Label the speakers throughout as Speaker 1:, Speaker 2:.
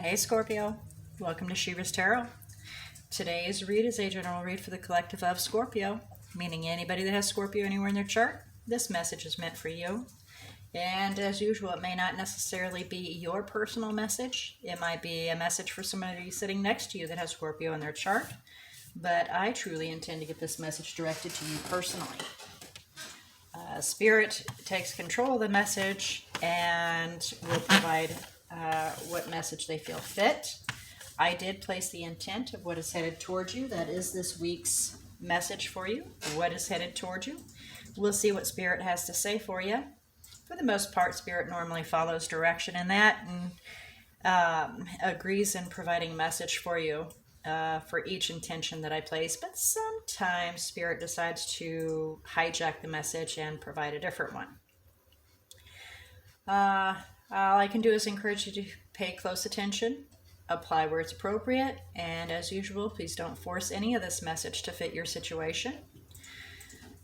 Speaker 1: Hey Scorpio, welcome to She-ruhz Tarot. Today's read is a general read for the collective of Scorpio, meaning anybody that has Scorpio anywhere in their chart, this message is meant for you. And as usual, it may not necessarily be your personal message. It might be a message for somebody sitting next to you that has Scorpio in their chart. But I truly intend to get this message directed to you personally. Spirit takes control of the message and will provide what message they feel fit. I did place the intent of what is headed towards you. That is this week's message for you. What is headed towards you. We'll see what Spirit has to say for you. For the most part, Spirit normally follows direction in that and agrees in providing a message for you for each intention that I place. But sometimes Spirit decides to hijack the message and provide a different one. All I can do is encourage you to pay close attention, apply where it's appropriate, and as usual, please don't force any of this message to fit your situation.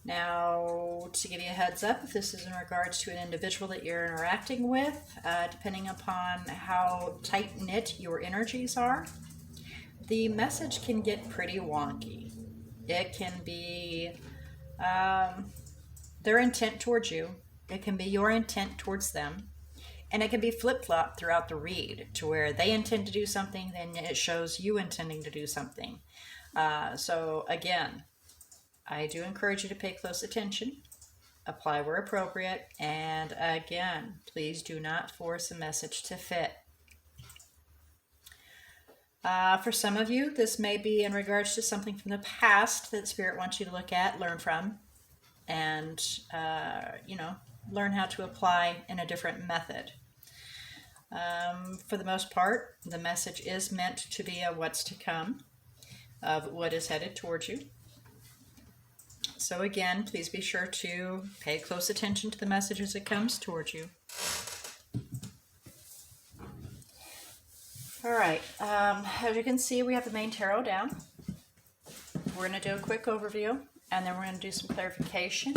Speaker 1: Now, to give you a heads up, if this is in regards to an individual that you're interacting with, depending upon how tight-knit your energies are, the message can get pretty wonky. It can be their intent towards you. It can be your intent towards them. And it can be flip-flop throughout the read to where they intend to do something, then it shows you intending to do something. So again, I do encourage you to pay close attention, apply where appropriate, and again, please do not force a message to fit. For some of you, this may be in regards to something from the past that Spirit wants you to look at, learn from, and, learn how to apply in a different method. For the most part, the message is meant to be a what's to come of what is headed towards you. So again, please be sure to pay close attention to the message as it comes towards you. All right, as you can see, we have the main tarot down. We're going to do a quick overview, and then we're going to do some clarification,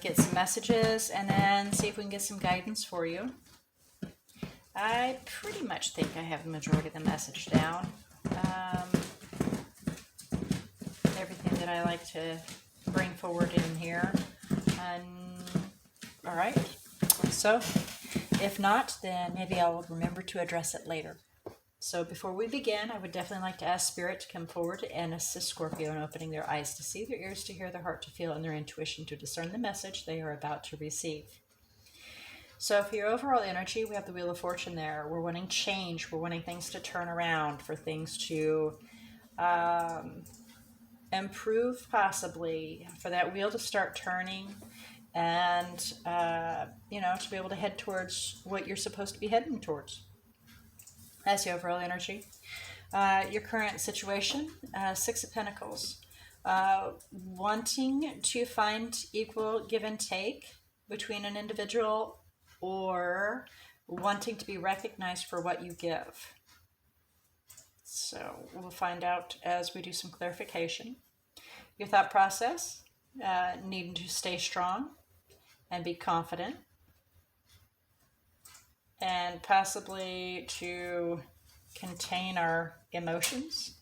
Speaker 1: get some messages, and then see if we can get some guidance for you. I pretty much think I have the majority of the message down. Everything that I like to bring forward in here. All right, so if not, then maybe I'll remember to address it later. So before we begin, I would definitely like to ask Spirit to come forward and assist Scorpio in opening their eyes to see, their ears to hear, their heart to feel, and their intuition to discern the message they are about to receive. So for your overall energy, we have the Wheel of Fortune there. We're wanting change. We're wanting things to turn around, for things to improve possibly, for that wheel to start turning and, to be able to head towards what you're supposed to be heading towards. That's the overall energy. Your current situation, Six of Pentacles. Wanting to find equal give and take between an individual, or wanting to be recognized for what you give. So we'll find out as we do some clarification. Your thought process, needing to stay strong and be confident, and possibly to contain our emotions.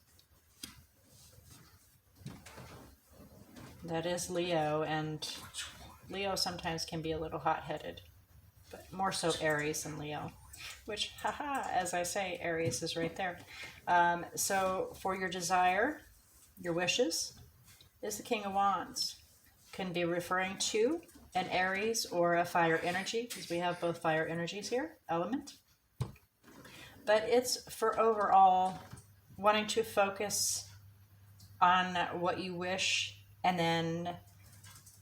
Speaker 1: That is Leo, and Leo sometimes can be a little hot-headed, but more so Aries than Leo, which, as I say, Aries is right there. So for your desire, your wishes, is the King of Wands. Can be referring to an Aries or a fire energy, because we have both fire energies here, element. But it's for overall wanting to focus on what you wish, and then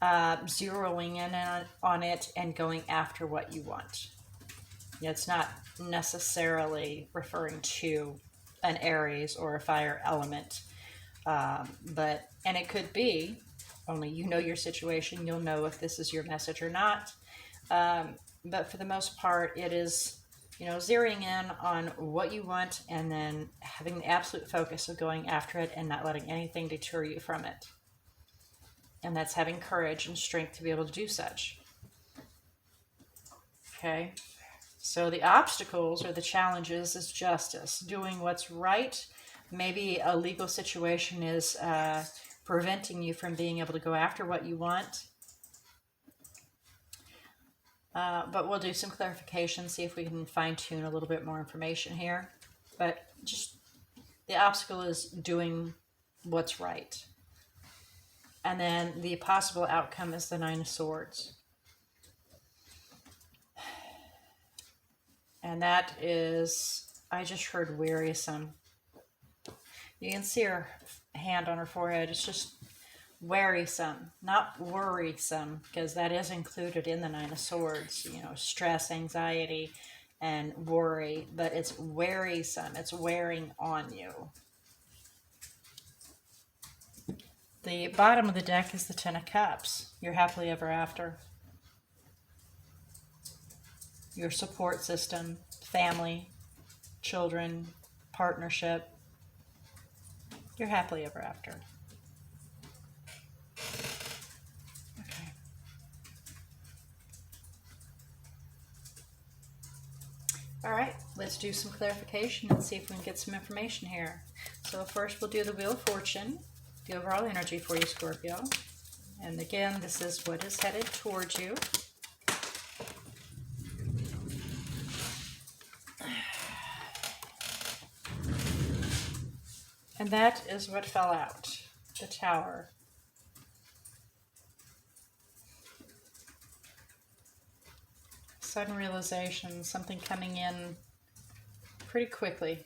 Speaker 1: zeroing in on it and going after what you want. It's not necessarily referring to an Aries or a fire element, and it could be, only you know your situation, you'll know if this is your message or not. But for the most part, it is, zeroing in on what you want and then having the absolute focus of going after it and not letting anything deter you from it. And that's having courage and strength to be able to do such. Okay, So the obstacles or the challenges is justice, doing what's right. Maybe a legal situation is preventing you from being able to go after what you want. But we'll do some clarification, see if we can fine-tune a little bit more information here. But just the obstacle is doing what's right. And then the possible outcome is the Nine of Swords. And that is, I just heard wearisome. You can see her hand on her forehead. It's just wearisome, not worrisome, because that is included in the Nine of Swords. You know, stress, anxiety, and worry. But it's wearisome. It's wearing on you. The bottom of the deck is the Ten of Cups. You're happily ever after. Your support system, family, children, partnership. You're happily ever after. Okay. All right, let's do some clarification and see if we can get some information here. So first we'll do the Wheel of Fortune, the overall energy for you, Scorpio. And again, this is what is headed towards you. And that is what fell out, the Tower. Sudden realization, something coming in pretty quickly.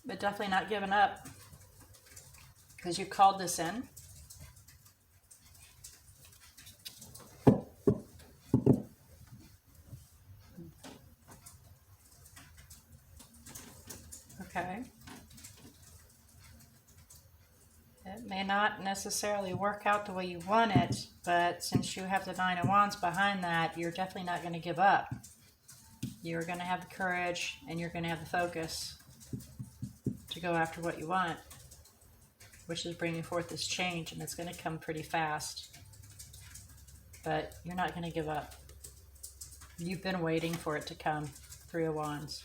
Speaker 1: But definitely not giving up, because you called this in. Okay. It may not necessarily work out the way you want it, but since you have the Nine of Wands behind that, you're definitely not going to give up. You're going to have the courage and you're going to have the focus to go after what you want, which is bringing forth this change, and it's going to come pretty fast. But you're not going to give up. You've been waiting for it to come. Three of Wands.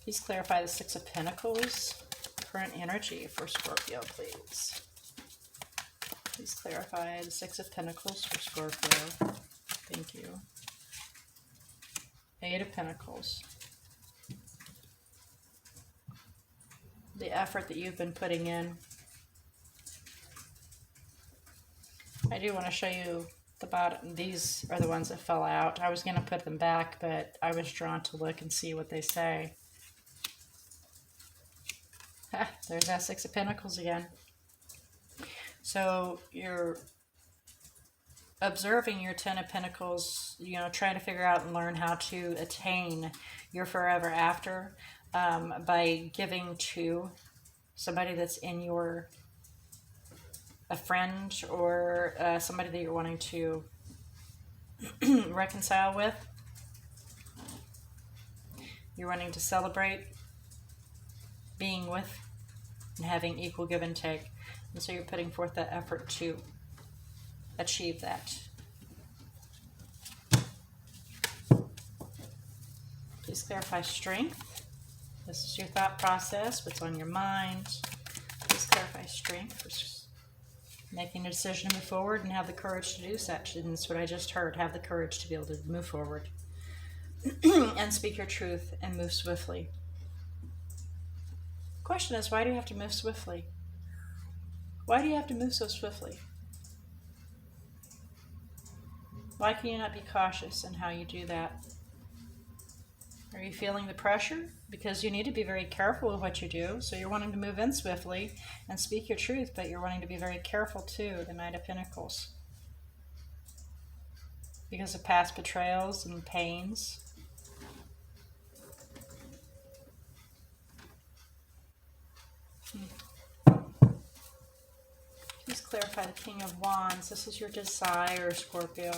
Speaker 1: Please clarify the Six of Pentacles. Current energy for Scorpio, please. Please clarify the Six of Pentacles for Scorpio. Thank you. Eight of Pentacles. The effort that you've been putting in. I do want to show you the bottom. These are the ones that fell out. I was going to put them back, but I was drawn to look and see what they say. There's that Six of Pentacles again. So you're observing your Ten of Pentacles, you know, trying to figure out and learn how to attain your forever after by giving to somebody that's in your, a friend or somebody that you're wanting to reconcile with. You're wanting to celebrate being with and having equal give and take. And so you're putting forth that effort to achieve that. Please clarify strength. This is your thought process, what's on your mind. Please clarify strength for making a decision to move forward and have the courage to do such. And that's what I just heard. Have the courage to be able to move forward and speak your truth and move swiftly. Question is, why do you have to move swiftly? Why do you have to move so swiftly? Why can you not be cautious in how you do that? Are you feeling the pressure? Because you need to be very careful with what you do. So you're wanting to move in swiftly and speak your truth, but you're wanting to be very careful too, the Knight of Pentacles. Because of past betrayals and pains. Please clarify the King of Wands. This is your desire, Scorpio.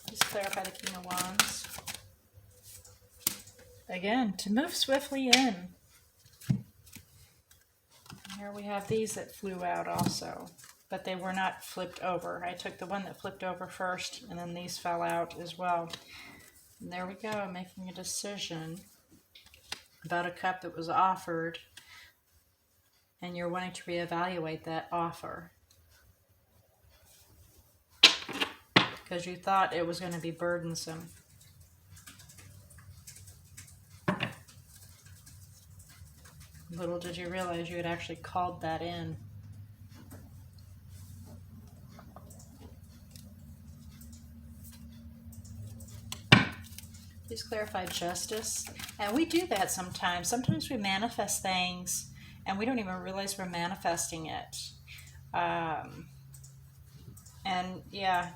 Speaker 1: Please clarify the King of Wands. again, to move swiftly in. Here we have these that flew out also, but they were not flipped over. I took the one that flipped over first, and then these fell out as well. And there we go, making a decision about a cup that was offered, and you're wanting to reevaluate that offer because you thought it was going to be burdensome. Little did you realize you had actually called that in. Please clarify justice. And we do that sometimes. Sometimes we manifest things and we don't even realize we're manifesting it. And yeah,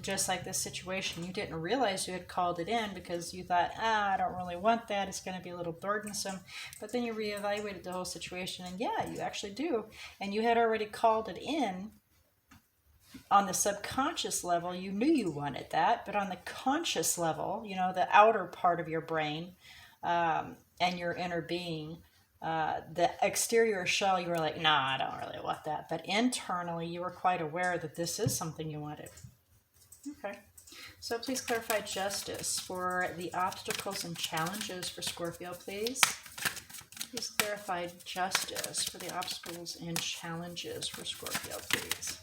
Speaker 1: just like this situation, you didn't realize you had called it in because you thought, I don't really want that. It's going to be a little burdensome. But then you reevaluated the whole situation, and yeah, you actually do. And you had already called it in. On the subconscious level, you knew you wanted that. But on the conscious level, you know, the outer part of your brain and your inner being, the exterior shell, you were like, nah, I don't really want that. But internally, you were quite aware that this is something you wanted. Okay. So please clarify justice for the obstacles and challenges for Scorpio, please. Please clarify justice for the obstacles and challenges for Scorpio, please.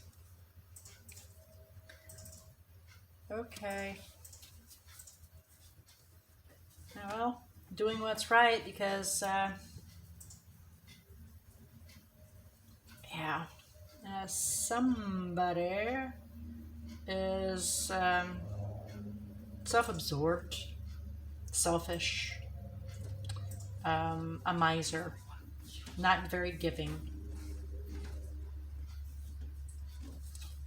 Speaker 1: Okay. Well, doing what's right because... yeah, somebody is self-absorbed, selfish, a miser, not very giving.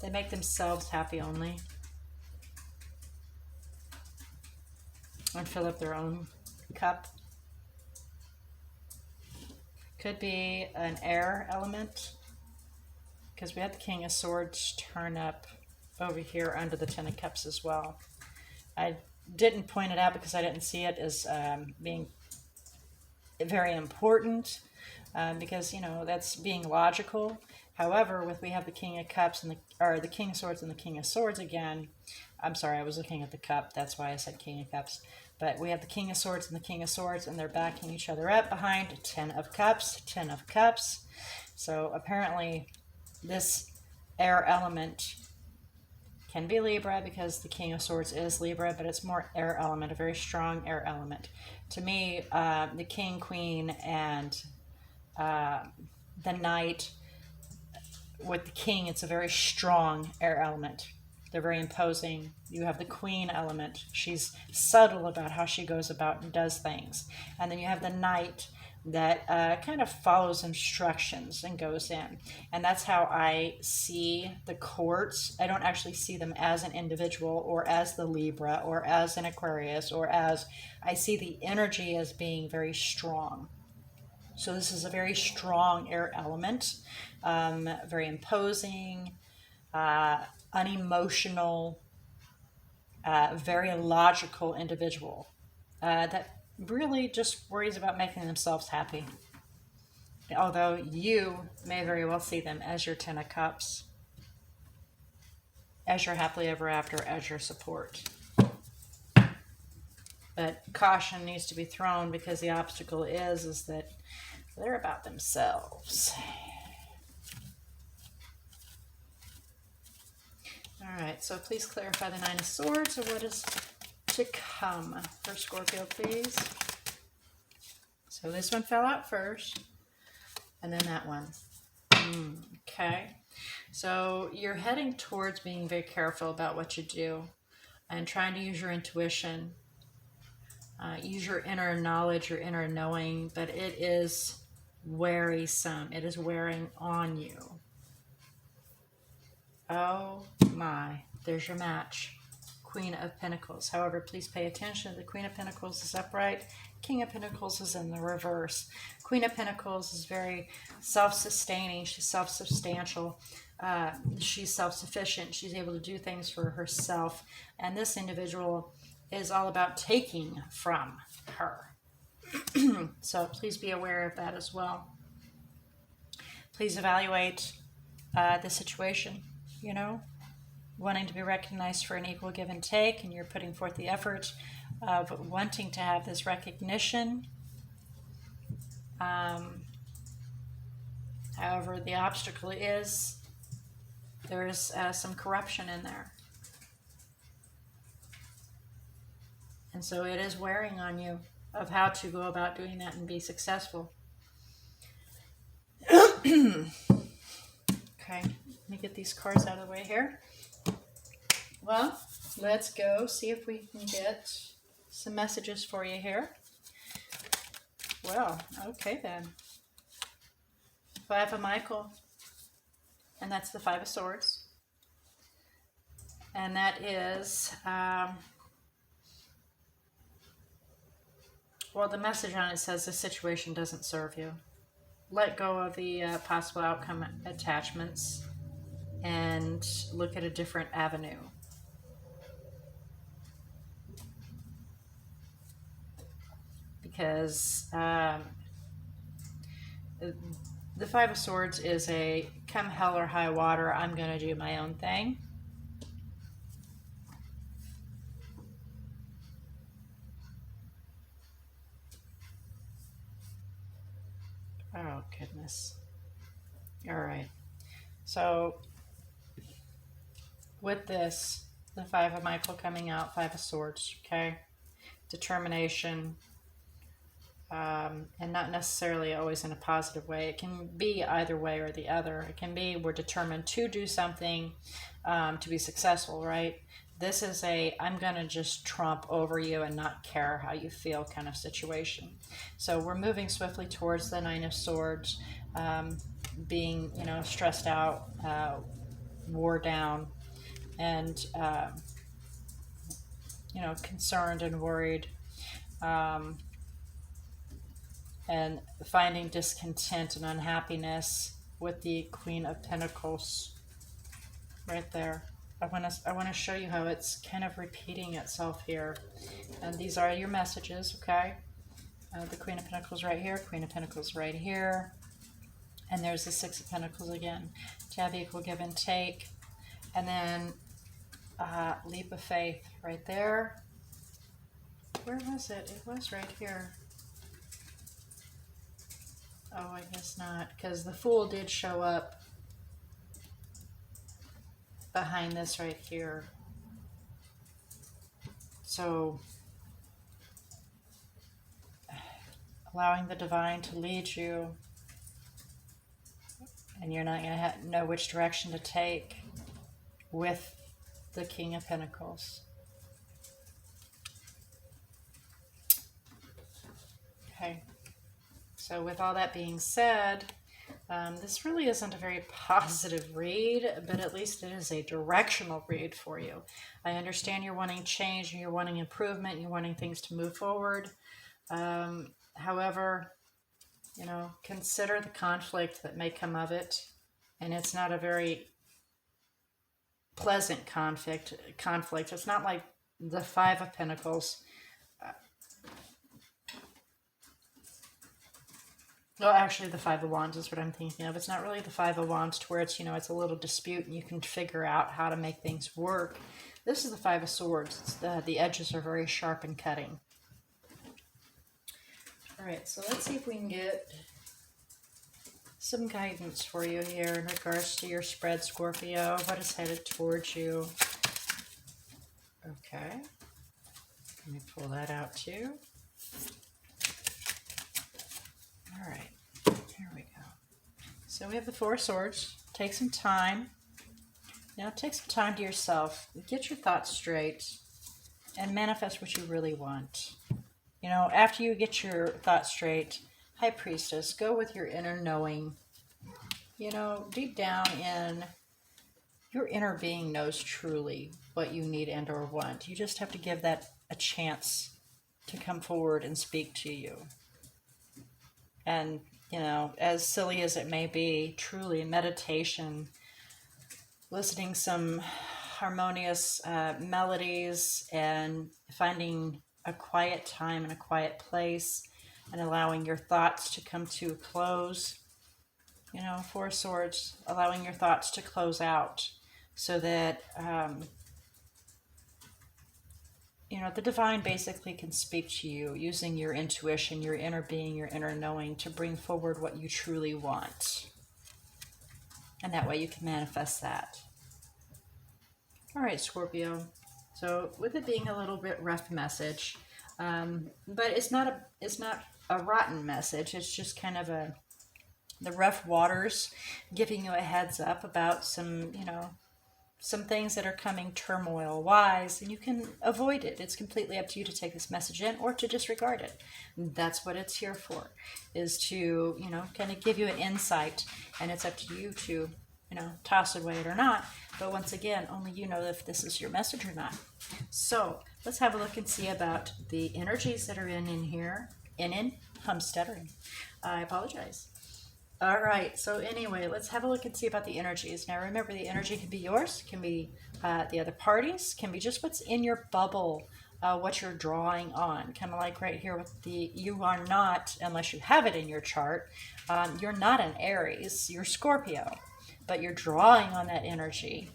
Speaker 1: They make themselves happy only and fill up their own cup. Could be an air element, because we had the King of Swords turn up over here under the Ten of Cups as well. I didn't point it out because I didn't see it as being very important, because, you know, that's being logical. However, we have the King of Cups and the King of Swords and the King of Swords again. I'm sorry, I was looking at the cup. That's why I said King of Cups. But we have the King of Swords and the King of Swords, and they're backing each other up behind Ten of Cups, Ten of Cups. So apparently this air element can be Libra because the King of Swords is Libra, but it's more air element, a very strong air element. To me, the King, Queen, and the Knight, with the King, it's a very strong air element. They're very imposing. You have the Queen element. She's subtle about how she goes about and does things. And then you have the Knight that kind of follows instructions and goes in. And that's how I see the courts. I don't actually see them as an individual or as the Libra or as an Aquarius or as... I see the energy as being very strong. So this is a very strong air element, very imposing, unemotional, very logical individual that really just worries about making themselves happy. Although you may very well see them as your Ten of Cups, as your happily ever after, as your support. But caution needs to be thrown because the obstacle is that they're about themselves. All right, so please clarify the Nine of Swords, or what is to come for Scorpio, please. So this one fell out first, and then that one. Okay, so you're heading towards being very careful about what you do and trying to use your intuition, use your inner knowledge, your inner knowing, but it is wearisome. It is wearing on you. Oh my, there's your match. Queen of Pentacles. However, please pay attention. The Queen of Pentacles is upright. King of Pentacles is in the reverse. Queen of Pentacles is very self-sustaining. She's self-substantial. She's self-sufficient. She's able to do things for herself. And this individual is all about taking from her. So please be aware of that as well. Please evaluate the situation, you know, wanting to be recognized for an equal give and take, and you're putting forth the effort of wanting to have this recognition. However, the obstacle is there's some corruption in there. And so it is wearing on you of how to go about doing that and be successful. Okay, let me get these cards out of the way here. Well, let's go see if we can get some messages for you here. Well, okay then. Five of Michael, and that's the Five of Swords. And that is, well, the message on it says the situation doesn't serve you. Let go of the possible outcome attachments and look at a different avenue. Because the Five of Swords is a come hell or high water, I'm going to do my own thing. Oh, goodness. All right. So with this, the Five of Michael coming out, Five of Swords, okay? Determination, and not necessarily always in a positive way. It can be either way or the other. It can be we're determined to do something to be successful, right? This is a I'm going to just trump over you and not care how you feel kind of situation. So we're moving swiftly towards the Nine of Swords, being, you know, stressed out, wore down, and, you know, concerned and worried, and finding discontent and unhappiness with the Queen of Pentacles right there. I want to show you how it's kind of repeating itself here. And these are your messages, okay? The Queen of Pentacles right here, Queen of Pentacles right here. And there's the Six of Pentacles again. To have equal give and take. And then leap of faith right there. Where was it? It was right here. Oh, I guess not, because the Fool did show up behind this right here. So allowing the divine to lead you, and you're not going to know which direction to take with the King of Pentacles. Okay, so with all that being said, this really isn't a very positive read, but at least it is a directional read for you. I understand you're wanting change, and you're wanting improvement, you're wanting things to move forward. However, you know, consider the conflict that may come of it, and it's not a very pleasant conflict. It's not like the Five of Pentacles. Well, actually, the Five of Wands is what I'm thinking of. It's not really the Five of Wands to where it's, you know, it's a little dispute and you can figure out how to make things work. This is the Five of Swords. It's the edges are very sharp and cutting. All right, so let's see if we can get some guidance for you here in regards to your spread, Scorpio. What is headed towards you? Okay. Let me pull that out too. All right, here we go. So we have the Four of Swords. Take some time. Now take some time to yourself. Get your thoughts straight and manifest what you really want. You know, after you get your thoughts straight, High Priestess, go with your inner knowing. You know, deep down in your inner being knows truly what you need and or want. You just have to give that a chance to come forward and speak to you. And, you know, as silly as it may be, truly meditation, listening some harmonious melodies and finding a quiet time and a quiet place and allowing your thoughts to come to a close. You know, Four of Swords, allowing your thoughts to close out so that, you know, the divine basically can speak to you using your intuition, your inner being, your inner knowing to bring forward what you truly want. And that way you can manifest that. All right, Scorpio. So with it being a little bit rough message, but it's not a rotten message. It's just kind of the rough waters, giving you a heads up about some, you know, some things that are coming turmoil wise, and you can avoid it. It's completely up to you to take this message in or to disregard it. That's what it's here for, is to, you know, kind of give you an insight, and it's up to you to, you know, toss it away or not. But once again, only you know if this is your message or not. So let's have a look and see about the energies that are in here. I'm stuttering. I apologize. All right, so anyway, let's have a look and see about the energies. Now remember, the energy can be yours, can be the other parties, can be just what's in your bubble, what you're drawing on. Kind of like right here with the, you are not, unless you have it in your chart, you're not an Aries, you're Scorpio, but you're drawing on that energy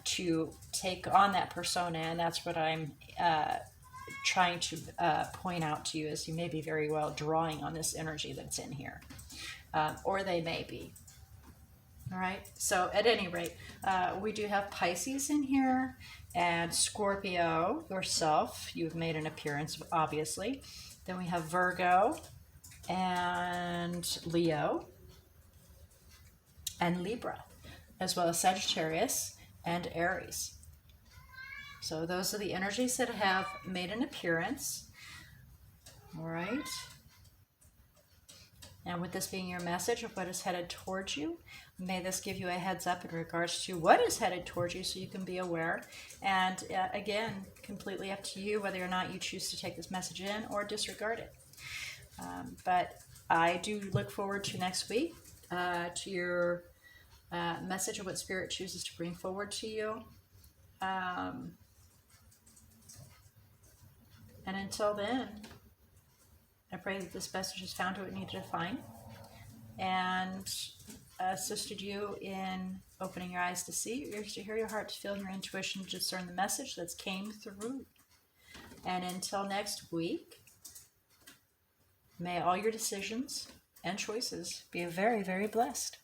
Speaker 1: to take on that persona, and that's what I'm trying to point out to you, is you may be very well drawing on this energy that's in here. Or they may be. All right, so at any rate, we do have Pisces in here, and Scorpio, yourself, you've made an appearance, obviously. Then we have Virgo, and Leo, and Libra, as well as Sagittarius and Aries. So those are the energies that have made an appearance. All right. And with this being your message of what is headed towards you, may this give you a heads up in regards to what is headed towards you so you can be aware. And again, completely up to you whether or not you choose to take this message in or disregard it. But I do look forward to next week, to your message of what Spirit chooses to bring forward to you. And until then, I pray that this message has found what it needed to find and assisted you in opening your eyes to see, your ears to hear, your heart to feel, and your intuition to discern the message that's came through. And until next week, may all your decisions and choices be very, very blessed.